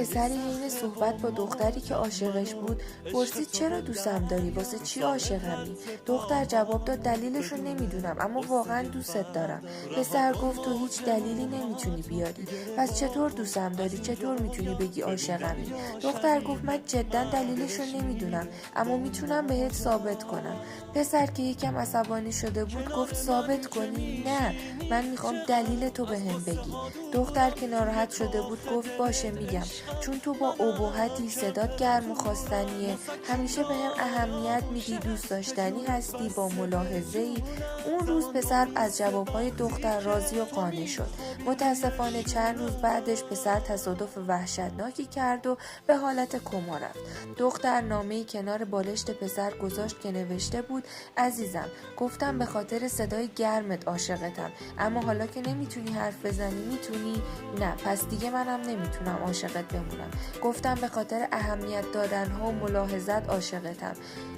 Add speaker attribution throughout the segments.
Speaker 1: پسری حین صحبت با دختری که عاشقش بود پرسید چرا دوستم داری؟ واسه چی عاشقمی؟ دختر جواب داد دلیلش رو نمیدونم اما واقعا دوستت دارم. پسر گفت تو هیچ دلیلی نمیتونی بیاری. پس چطور دوستم داری؟ چطور میتونی بگی عاشقمی؟ دختر گفت من جدا دلیلش رو نمیدونم اما میتونم بهت ثابت کنم. پسر که یکم عصبانی شده بود گفت ثابت کنی؟ نه، من میخوام دلیل تو بهم بگی. دختر که ناراحت شده بود گفت باشه میگم، چون تو با ابهتی، صدات گرم و خواستنیه، همیشه بهم اهمیت میدی، دوست داشتنی هستی، با ملاحظه ای. اون روز پسر از جوابهای دختر راضی و قانع شد. متاسفانه چند روز بعدش پسر تصادف وحشتناکی کرد و به حالت کما رفت. دختر نامه‌ای کنار بالشت پسر گذاشت که نوشته بود عزیزم، گفتم به خاطر صدای گرمت عاشقتم، اما حالا که نمیتونی حرف بزنی میتونی؟ نه، پس دیگه منم نمیتونم عاشقت بمونم. گفتم به خاطر اهمیت دادنها و ملاحظت عاشقتم،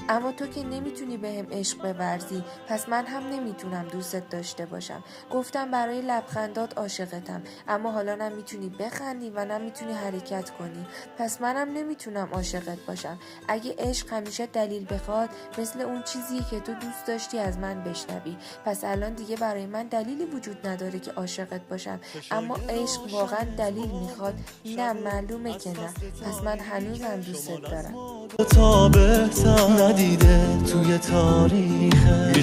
Speaker 1: اما تو که نمیتونی بهم عشق بورزی، پس من هم نمیتونم دوستت داشته باشم. گفتم برای لبخندات عاشقتم، اما حالا نمیتونی بخندی و نمیتونی حرکت کنی، پس منم نمیتونم عاشقت باشم. اگه عشق همیشه دلیل بخواد، مثل اون چیزیه که تو دوست داشتی از من بشنوی، پس الان دیگه برای من دلیلی وجود نداره که عاشقت باشم. اما عشق واقعا دلیل میخواد؟ نه، معلومه که نه، پس من هنوزم دوستت دارم.
Speaker 2: تا بهتر ندیده توی تاریخ